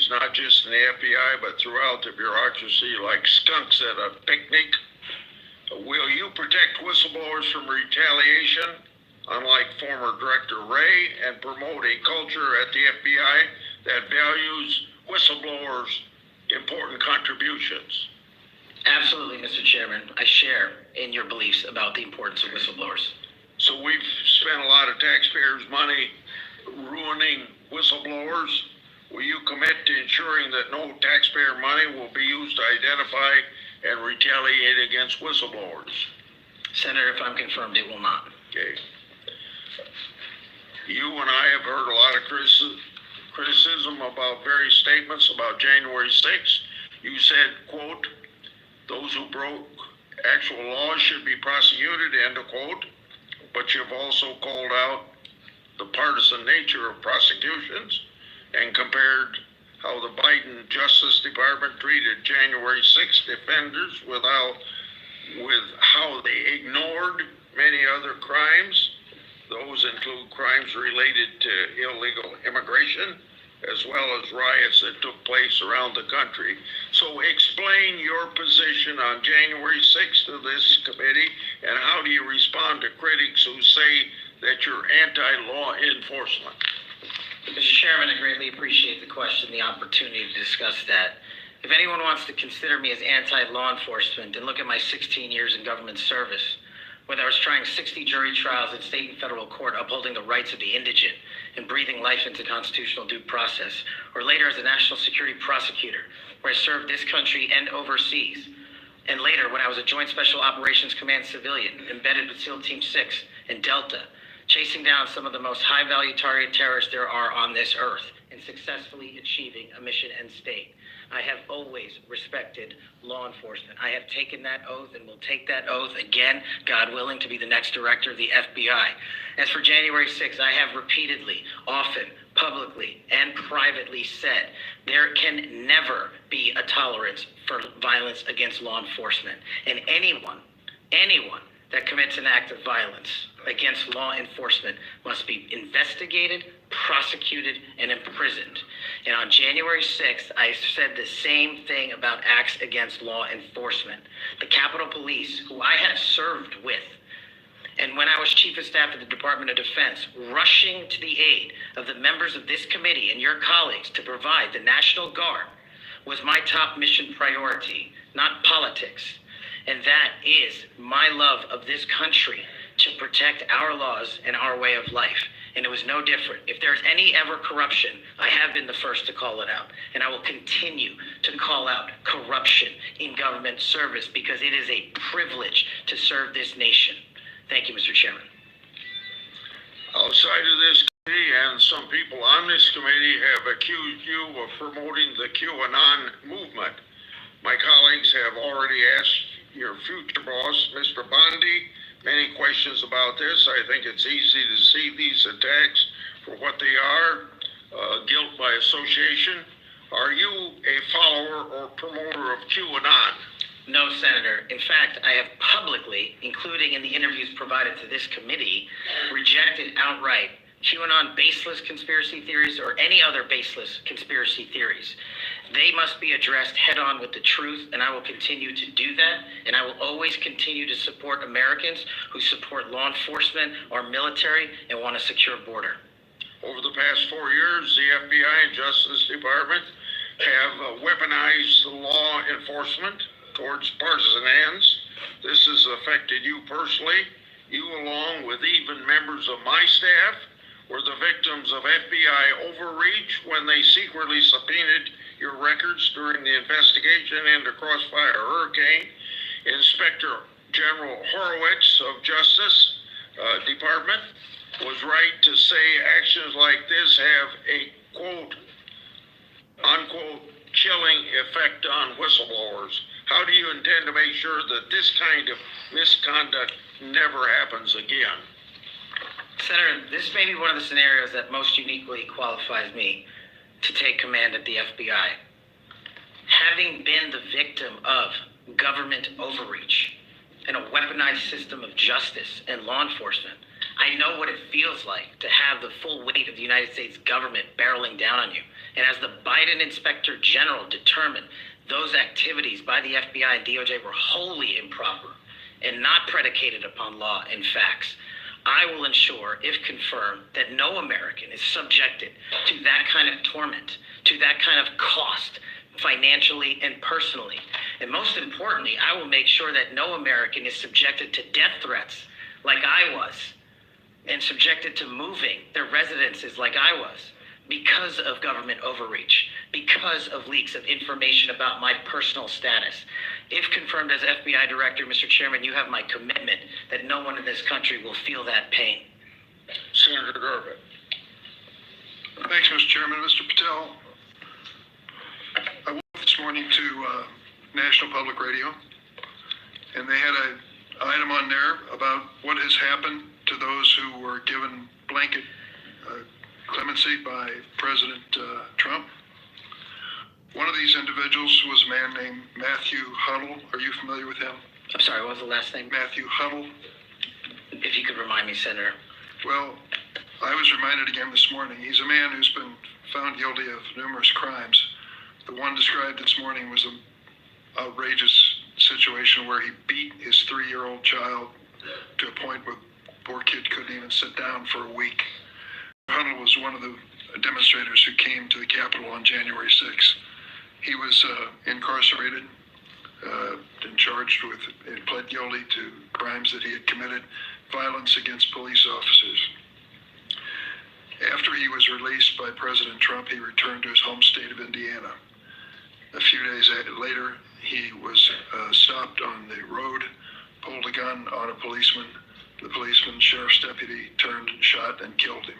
employees, not just in the FBI, but throughout the bureaucracy, like skunks at a picnic. Will you protect whistleblowers from retaliation, unlike former Director Wray, and promote a culture at the FBI that values whistleblowers' important contributions? Absolutely, Mr. Chairman. I share in your beliefs about the importance of whistleblowers. So we've spent a lot of taxpayers' money ruining whistleblowers. Will you commit to ensuring that no taxpayer money will be used to identify and retaliate against whistleblowers? Senator, if I'm confirmed, it will not. Okay. You and I have heard a lot of criticism about various statements about January 6th. You said, quote, "Those who broke actual laws should be prosecuted," end of quote. But you've also called out the partisan nature of prosecutions and compared how the Biden Justice Department treated January 6th defenders with how they ignored many other crimes. Those include crimes related to illegal immigration, as well as riots that took place around the country. So explain your position on January 6th to this committee, and how do you respond to critics who say that you're anti-law enforcement? Mr. Chairman, I greatly appreciate the question, the opportunity to discuss that. If anyone wants to consider me as anti-law enforcement, then look at my 16 years in government service, whether I was trying 60 jury trials in state and federal court upholding the rights of the indigent and breathing life into constitutional due process, or later as a national security prosecutor, where I served this country and overseas, and later when I was a Joint Special Operations Command civilian embedded with SEAL Team 6 and Delta, chasing down some of the most high-value target terrorists there are on this earth and successfully achieving a mission end state. I have always respected law enforcement. I have taken that oath and will take that oath again, God willing, to be the next director of the FBI. As for January 6th, I have repeatedly, often, publicly, and privately said there can never be a tolerance for violence against law enforcement. And anyone that commits an act of violence against law enforcement must be investigated, prosecuted, and imprisoned. And on January 6th, I said the same thing about acts against law enforcement. The Capitol Police, who I have served with, and when I was Chief of Staff at the Department of Defense, rushing to the aid of the members of this committee and your colleagues to provide the National Guard, was my top mission priority, not politics. And that is my love of this country, to protect our laws and our way of life. And it was no different. If there's any ever corruption, I have been the first to call it out. And I will continue to call out corruption in government service, because it is a privilege to serve this nation. Thank you, Mr. Chairman. Outside of this committee, and some people on this committee have accused you of promoting the QAnon movement. My colleagues have already asked your future boss, Mr. Bondi, many questions about this. I think it's easy to see these attacks for what they are, guilt by association. Are you a follower or promoter of QAnon? No, Senator. In fact, I have publicly, including in the interviews provided to this committee, rejected outright QAnon baseless conspiracy theories or any other baseless conspiracy theories. They must be addressed head-on with the truth, and I will continue to do that, and I will always continue to support Americans who support law enforcement, our military, and want a secure border. Over the past 4 years, the FBI and Justice Department have weaponized law enforcement towards partisan ends. This has affected you personally. You, along with even members of my staff, were the victims of FBI overreach when they secretly subpoenaed your records during the investigation into Crossfire Hurricane. Inspector General Horowitz of Justice Department was right to say actions like this have a quote, unquote, chilling effect on whistleblowers. How do you intend to make sure that this kind of misconduct never happens again? Senator, this may be one of the scenarios that most uniquely qualifies me to take command at the FBI. Having been the victim of government overreach and a weaponized system of justice and law enforcement, I know what it feels like to have the full weight of the United States government barreling down on you And as the Biden Inspector General determined, those activities by the FBI and DOJ were wholly improper and not predicated upon law and facts. I will ensure, if confirmed, that no American is subjected to that kind of torment, to that kind of cost, financially and personally. And most importantly, I will make sure that no American is subjected to death threats like I was, and subjected to moving their residences like I was, because of government overreach, because of leaks of information about my personal status. If confirmed as FBI Director, Mr. Chairman, you have my commitment that no one in this country will feel that pain. Senator Garbutt. Thanks, Mr. Chairman. Mr. Patel, I woke up this morning to National Public Radio, and they had an item on there about what has happened to those who were given blanket clemency by President Trump. One of these individuals was a man named Matthew Huddle. Are you familiar with him? I'm sorry, what was the last name? Matthew Huddle. If you could remind me, Senator. Well, I was reminded again this morning. He's a man who's been found guilty of numerous crimes. The one described this morning was an outrageous situation where he beat his 3-year-old child to a point where the poor kid couldn't even sit down for a week. Huddle was one of the demonstrators who came to the Capitol on January 6th. He was incarcerated and charged with, and pled guilty to crimes that he had committed, violence against police officers. After he was released by President Trump, he returned to his home state of Indiana. A few days later, he was stopped on the road, pulled a gun on a policeman. The policeman, sheriff's deputy, turned, shot, and killed him.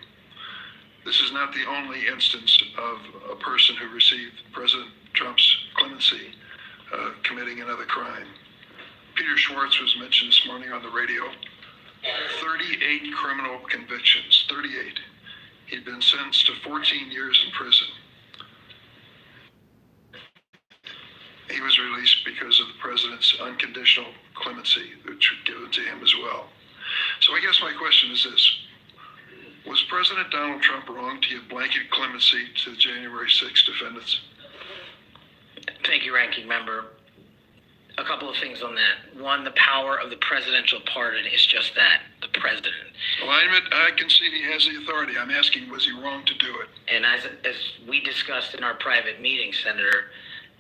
This is not the only instance of a person who received President Trump's clemency committing another crime. Peter Schwartz was mentioned this morning on the radio. 38 criminal convictions, 38. He'd been sentenced to 14 years in prison. He was released because of the president's unconditional clemency, which was given to him as well. So I guess my question is this. Was President Donald Trump wrong to give blanket clemency to the January 6th defendants? Thank you, Ranking Member. A couple of things on that. One, the power of the presidential pardon is just that, the president. Well, I concede he has the authority. I'm asking, was he wrong to do it? And as we discussed in our private meeting, Senator,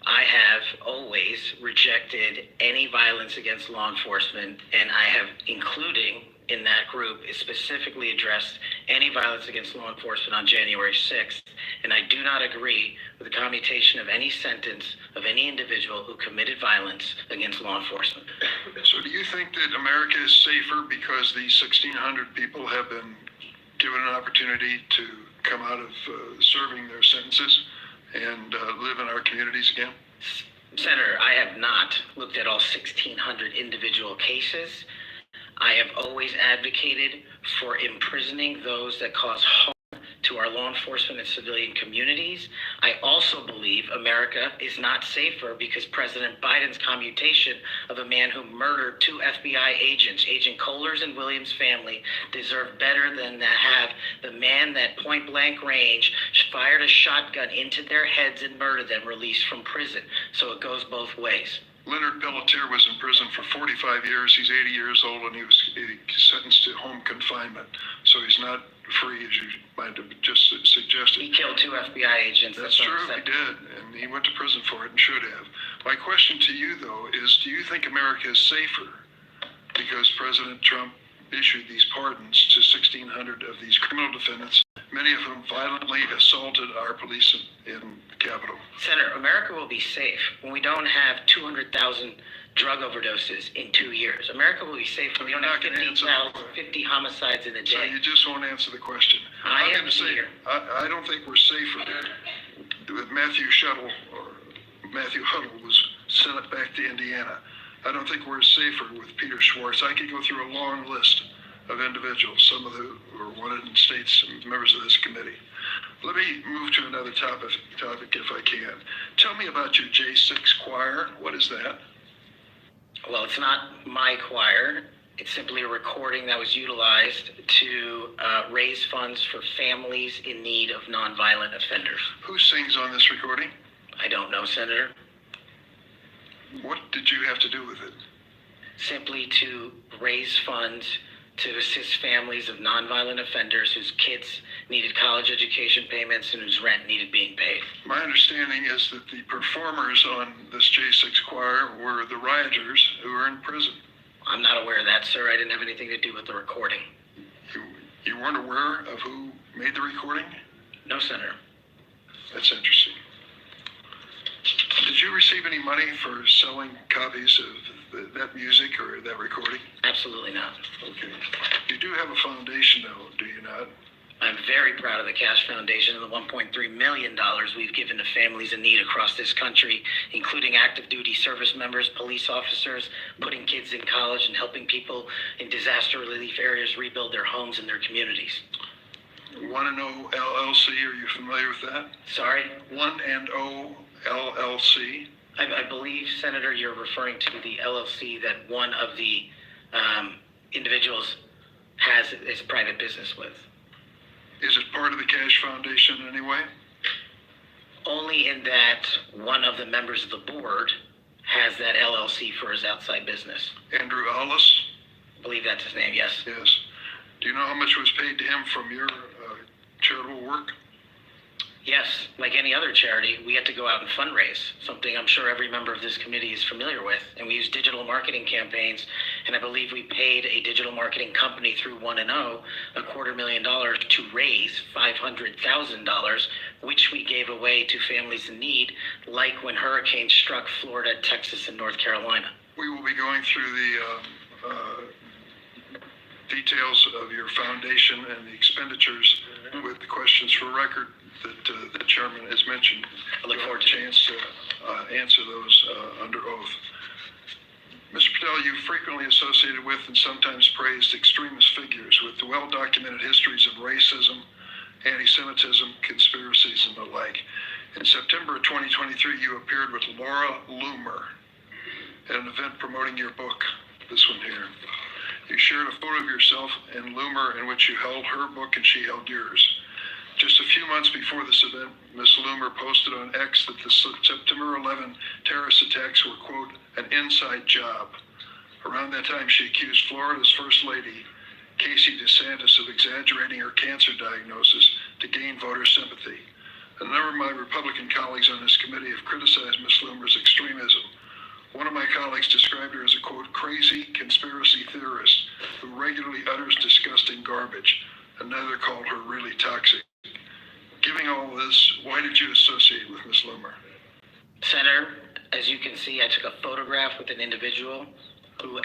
I have always rejected any violence against law enforcement, and I have, including in that group, is specifically addressed any violence against law enforcement on January 6th. And I do not agree with the commutation of any sentence of any individual who committed violence against law enforcement. So do you think that America is safer because these 1,600 people have been given an opportunity to come out of serving their sentences and live in our communities again? Senator, I have not looked at all 1,600 individual cases. I have always advocated for imprisoning those that cause harm to our law enforcement and civilian communities. I also believe America is not safer because President Biden's commutation of a man who murdered 2 FBI agents, Agent Kohlers and Williams' family, deserve better than to have the man that point blank range fired a shotgun into their heads and murdered them released from prison. So it goes both ways. Leonard Pelletier was in prison for 45 years. He's 80 years old, and he was sentenced to home confinement. So he's not free, as you might have just suggested. He killed 2 FBI agents. That's true, he did, and he went to prison for it and should have. My question to you, though, is do you think America is safer because President Trump issued these pardons to 1,600 of these criminal defendants, many of whom violently assaulted our police in the Capitol? Senator, America will be safe when we don't have 200,000 drug overdoses in 2 years. America will be safe when we don't have 50 homicides in a day. So you just won't answer the question. I'm going to say, I don't think we're safer with Matthew Huddle was sent back to Indiana. I don't think we're safer with Peter Schwartz. I could go through a long list of individuals, some of who are wanted in states and members of this committee. Let me move to another topic if I can. Tell me about your J6 choir. What is that? Well, it's not my choir. It's simply a recording that was utilized to raise funds for families in need of nonviolent offenders. Who sings on this recording? I don't know, Senator. What did you have to do with it? Simply to raise funds to assist families of nonviolent offenders whose kids needed college education payments and whose rent needed being paid. My understanding is that the performers on this J6 choir were the rioters who are in prison. I'm not aware of that, sir. I didn't have anything to do with the recording. You weren't aware of who made the recording? No, Senator. That's interesting. Did you receive any money for selling copies of that music or that recording? Absolutely not. Okay. You do have a foundation, though, do you not? I'm very proud of the Cash Foundation and the $1.3 million we've given to families in need across this country, including active duty service members, police officers, putting kids in college, and helping people in disaster relief areas rebuild their homes and their communities. 1&0 LLC, are you familiar with that? Sorry? 1&0 LLC. I believe, Senator, you're referring to the LLC that one of the individuals has his private business with. Is it part of the Cash Foundation in any way? Only in that one of the members of the board has that LLC for his outside business. Andrew Allis? I believe that's his name, yes. Yes. Do you know how much was paid to him from your charitable work? Yes, like any other charity, we had to go out and fundraise, something I'm sure every member of this committee is familiar with. And we used digital marketing campaigns, and I believe we paid a digital marketing company through 1&0 $250,000 to raise $500,000, which we gave away to families in need, like when hurricanes struck Florida, Texas, and North Carolina. We will be going through the details of your foundation and the expenditures with the questions for record that the chairman has mentioned. I look forward to a chance to answer those under oath. Mr. Patel, you've frequently associated with and sometimes praised extremist figures with well-documented histories of racism, anti-Semitism, conspiracies, and the like. In September of 2023, you appeared with Laura Loomer at an event promoting your book, this one here. You shared a photo of yourself and Loomer in which you held her book and she held yours. Just a few months before this event, Ms. Loomer posted on X that the September 11 terrorist attacks were, quote, an inside job. Around that time, she accused Florida's First Lady, Casey DeSantis, of exaggerating her cancer diagnosis to gain voter sympathy. A number of my Republican colleagues on this committee have criticized Ms. Loomer's extremism. One of my colleagues described her as a, quote, crazy conspiracy theorist who regularly utters disgusting garbage. Another called her really toxic. Given all this, why did you associate with Ms. Loomer? Senator, as you can see, I took a photograph with an individual who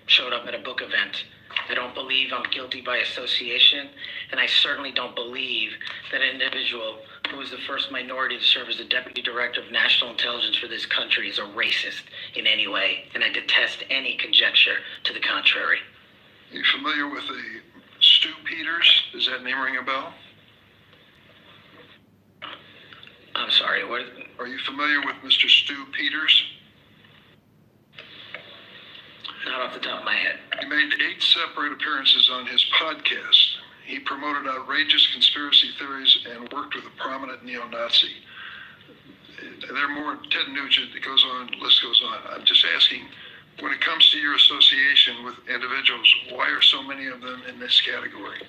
showed up at a book event. I don't believe I'm guilty by association, and I certainly don't believe that an individual who was the first minority to serve as the Deputy Director of National Intelligence for this country is a racist in any way, and I detest any conjecture to the contrary. Are you familiar with the Stu Peters? Does that name ring a bell? I'm sorry, what? Are you familiar with Mr. Stu Peters? Not off the top of my head. He made 8 separate appearances on his podcast. He promoted outrageous conspiracy theories and worked with a prominent neo-Nazi. There are more. Ted Nugent, it goes on, list goes on. I'm just asking, when it comes to your association with individuals, why are so many of them in this category?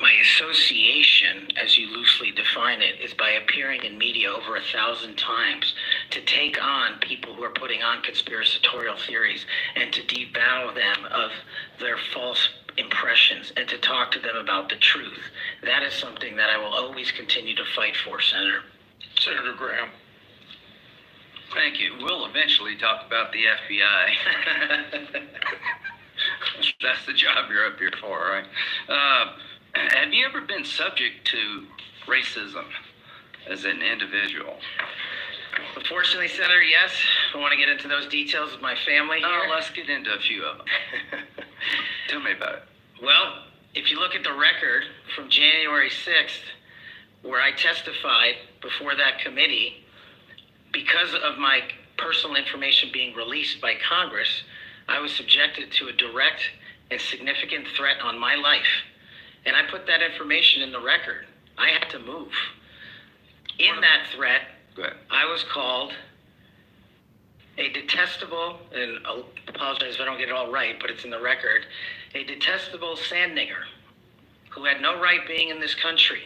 My association, as you loosely define it, is by appearing in media over 1,000 times to take on people who are putting on conspiratorial theories and to devour them of their false impressions and to talk to them about the truth. That is something that I will always continue to fight for, Senator. Senator Graham. Thank you. We'll eventually talk about the FBI. That's the job you're up here for, right? Have you ever been subject to racism as an individual? Unfortunately, Senator, yes. I want to get into those details with my family here. No, let's get into a few of them. Tell me about it. Well, if you look at the record from January 6th, where I testified before that committee, because of my personal information being released by Congress, I was subjected to a direct and significant threat on my life. And I put that information in the record. I had to move. In that threat, Go ahead. I was called a detestable, and I'll apologize if I don't get it all right, but it's in the record, a detestable sand nigger who had no right being in this country.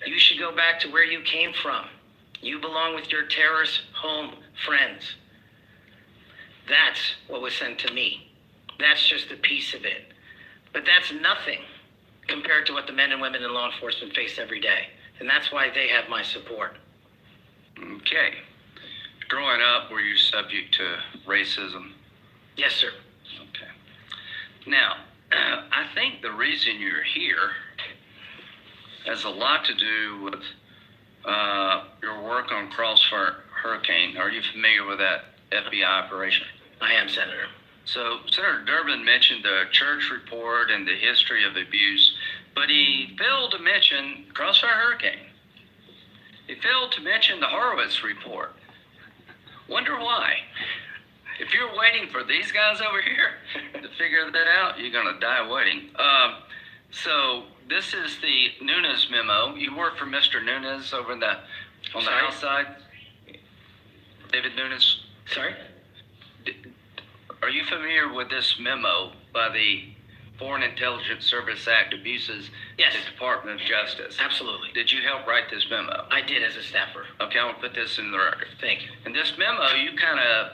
You should go back to where you came from. You belong with your terrorist home friends. That's what was sent to me. That's just a piece of it. But that's nothing compared to what the men and women in law enforcement face every day. And that's why they have my support. Okay. Growing up, were you subject to racism? Yes, sir. Okay. Now, I think the reason you're here has a lot to do with your work on Crossfire Hurricane. Are you familiar with that FBI operation? I am, Senator. So Senator Durbin mentioned the church report and the history of abuse, but he failed to mention Crossfire Hurricane. He failed to mention the Horowitz report. Wonder why? If you're waiting for these guys over here to figure that out, you're going to die waiting. So this is the Nunes memo. You work for Mr. Nunes over on the House side? David Nunes? Sorry? Are you familiar with this memo by the Foreign Intelligence Service Act abuses Yes. the Department of Justice? Absolutely. Did you help write this memo? I did as a staffer. Okay, I'm gonna put this in the record. Thank you. In this memo, you kind of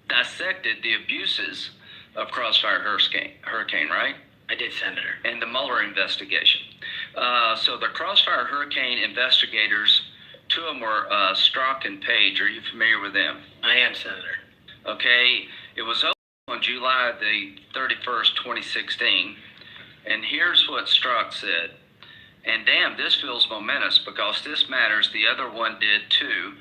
dissected the abuses of Crossfire Hurricane, right? I did, Senator. And the Mueller investigation. So the Crossfire Hurricane investigators, two of them were Strzok and Page. Are you familiar with them? I am, Senator. Okay, it was on July the 31st, 2016, and here's what Strzok said. And damn, this feels momentous because this matters. The other one did too,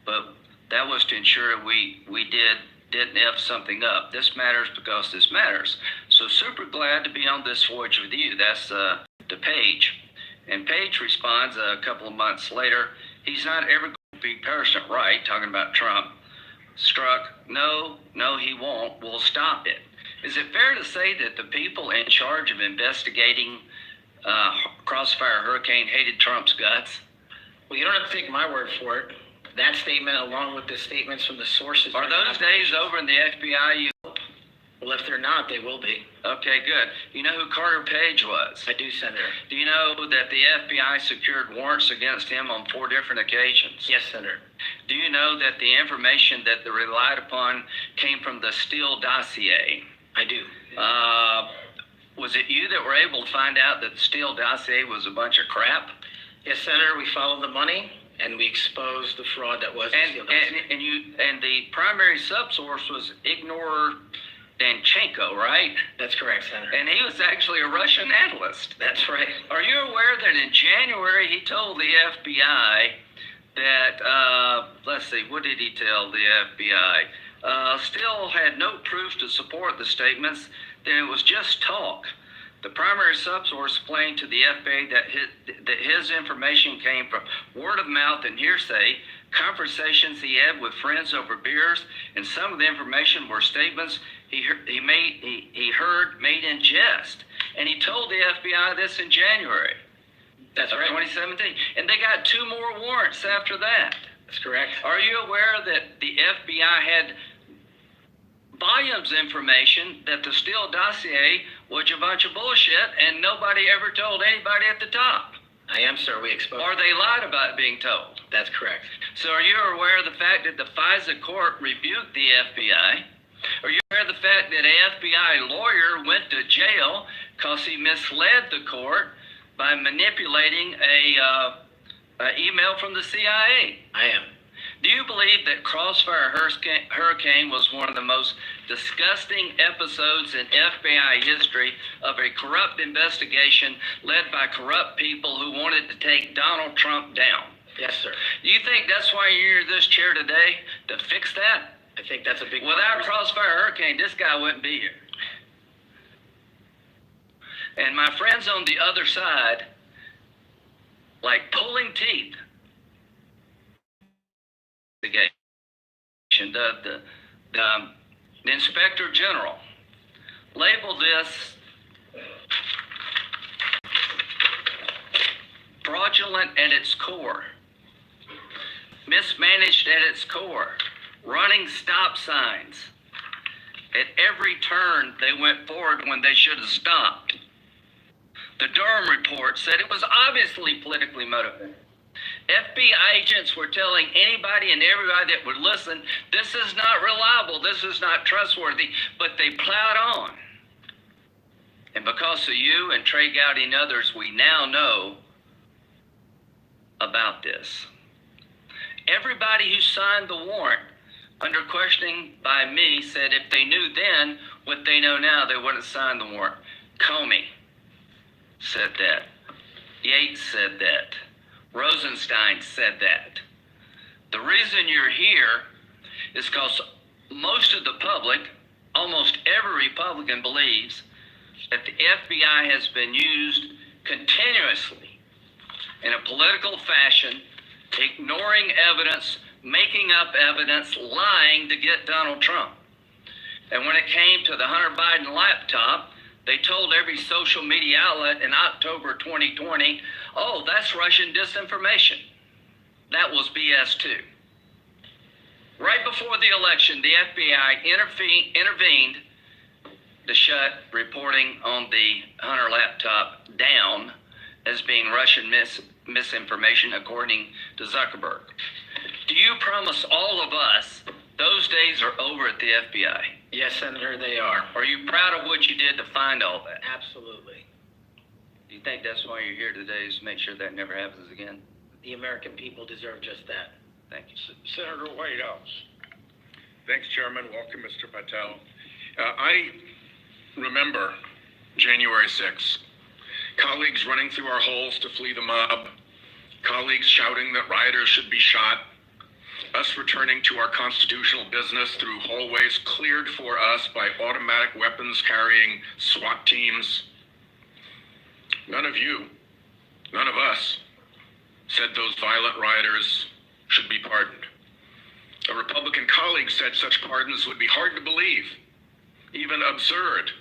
but that was to ensure we didn't F something up. This matters because this matters. So super glad to be on this voyage with you. That's to Page. And Page responds a couple of months later, he's not ever going to be President right, talking about Trump. Strzok, no, he won't. We'll stop it. Is it fair to say that the people in charge of investigating Crossfire Hurricane hated Trump's guts? Well, you don't have to take my word for it. That statement, along with the statements from the sources... Are those days over in the FBI? Well, if they're not, they will be. Okay, good. You know who Carter Page was? I do, Senator. Do you know that the FBI secured warrants against him on 4 different occasions? Yes, Senator. Do you know that the information that they relied upon came from the Steele dossier? I do. Was it you that were able to find out that the Steele dossier was a bunch of crap? Yes, Senator, we followed the money, and we exposed the fraud that was... And the primary subsource was Ignor Danchenko, right? That's correct, Senator. And he was actually a Russian analyst. That's right. Are you aware that in January he told the FBI that, let's see, what did he tell the FBI? Steele had no proof to support the statements, then it was just talk. The primary subsource explained to the FBI that his information came from word of mouth and hearsay, conversations he had with friends over beers, and some of the information were statements he heard made in jest. And he told the FBI this in January. That's right. 2017. And they got 2 more warrants after that. That's correct. Are you aware that the FBI had volumes of information that the Steele dossier was a bunch of bullshit and nobody ever told anybody at the top? I am, sir. We exposed... Or they lied about being told. That's correct. So are you aware of the fact that the FISA court rebuked the FBI? Are you aware of the fact that an FBI lawyer went to jail because he misled the court by manipulating a email from the CIA? I am. Do you believe that Crossfire Hurricane was one of the most disgusting episodes in FBI history of a corrupt investigation led by corrupt people who wanted to take Donald Trump down? Yes, sir. Do you think that's why you're in this chair today, to fix that? I think that's a big... Without Crossfire Hurricane, this guy wouldn't be here. And my friends on the other side, like pulling teeth, the The Inspector General labeled this fraudulent at its core, mismanaged at its core, running stop signs. At every turn, they went forward when they should have stopped. The Durham report said it was obviously politically motivated. FBI agents were telling anybody and everybody that would listen, this is not reliable, this is not trustworthy, but they plowed on. And because of you and Trey Gowdy and others, we now know about this. Everybody who signed the warrant under questioning by me said if they knew then what they know now, they wouldn't sign the warrant. Comey said that. Yates said that. Rosenstein said that. The reason you're here is because most of the public, almost every Republican believes that the FBI has been used continuously in a political fashion, ignoring evidence, making up evidence, lying to get Donald Trump. And when it came to the Hunter Biden laptop, they told every social media outlet in October 2020, oh, that's Russian disinformation. That was BS too. Right before the election, the FBI intervened to shut reporting on the Hunter laptop down as being Russian misinformation, according to Zuckerberg. Do you promise all of us those days are over at the FBI? Yes, Senator, they are. Are you proud of what you did to find all that? Absolutely. Do you think that's why you're here today, is to make sure that never happens again? The American people deserve just that. Thank you. Senator Whitehouse. Thanks, Chairman. Welcome, Mr. Patel. I remember January 6th. Colleagues running through our halls to flee the mob. Colleagues shouting that rioters should be shot. Us returning to our constitutional business through hallways cleared for us by automatic weapons carrying SWAT teams. None of you, none of us, said those violent rioters should be pardoned. A Republican colleague said such pardons would be hard to believe, even absurd.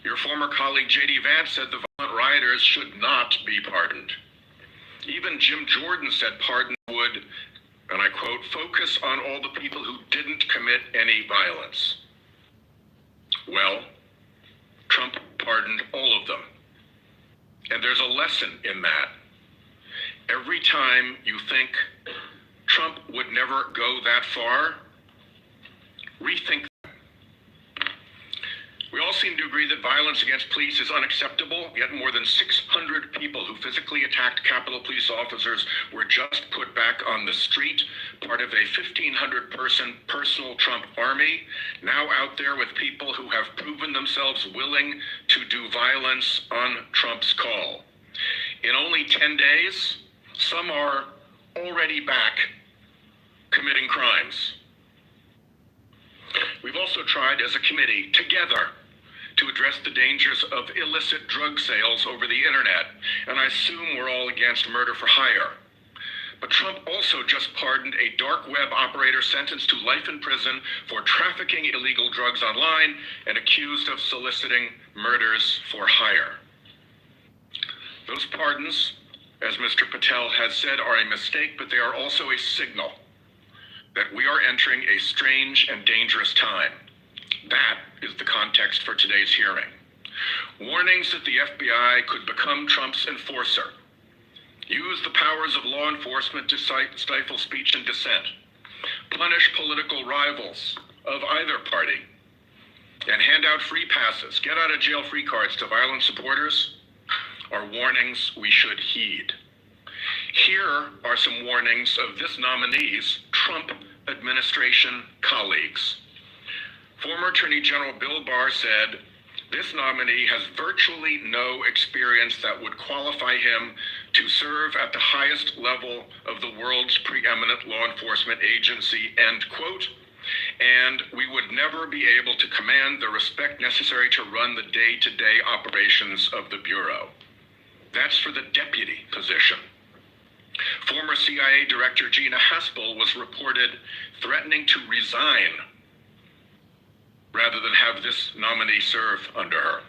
Your former colleague J.D. Vance said the violent rioters should not be pardoned. Even Jim Jordan said pardon would, and I quote, focus on all the people who didn't commit any violence. Well, Trump pardoned all of them. And there's a lesson in that. Every time you think Trump would never go that far, rethink that. We all seem to agree that violence against police is unacceptable, yet more than 600 people who physically attacked Capitol Police officers were just put back on the street, part of a 1,500-person personal Trump army, now out there with people who have proven themselves willing to do violence on Trump's call. In only 10 days, some are already back committing crimes. We've also tried as a committee together to address the dangers of illicit drug sales over the internet, and I assume we're all against murder for hire. But Trump also just pardoned a dark web operator sentenced to life in prison for trafficking illegal drugs online and accused of soliciting murders for hire. Those pardons, as Mr. Patel has said, are a mistake, but they are also a signal that we are entering a strange and dangerous time. That is the context for today's hearing. Warnings that the FBI could become Trump's enforcer, use the powers of law enforcement to stifle speech and dissent, punish political rivals of either party, and hand out free passes, get out of jail free cards to violent supporters are warnings we should heed. Here are some warnings of this nominee's Trump administration colleagues. Former Attorney General Bill Barr said, this nominee has virtually no experience that would qualify him to serve at the highest level of the world's preeminent law enforcement agency, end quote, and we would never be able to command the respect necessary to run the day-to-day operations of the Bureau. That's for the deputy position. Former CIA Director Gina Haspel was reported threatening to resign rather than have this nominee serve under her.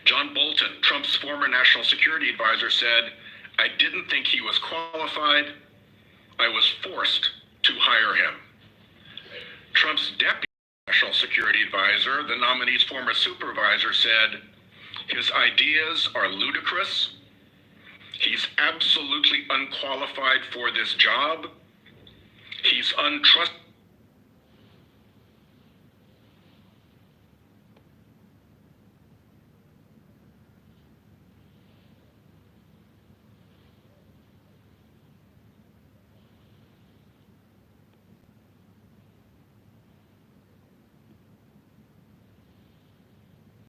John Bolton, Trump's former national security advisor, said, "I didn't think he was qualified. I was forced to hire him." Trump's deputy national security advisor, the nominee's former supervisor, said, "His ideas are ludicrous. He's absolutely unqualified for this job. He's untrustworthy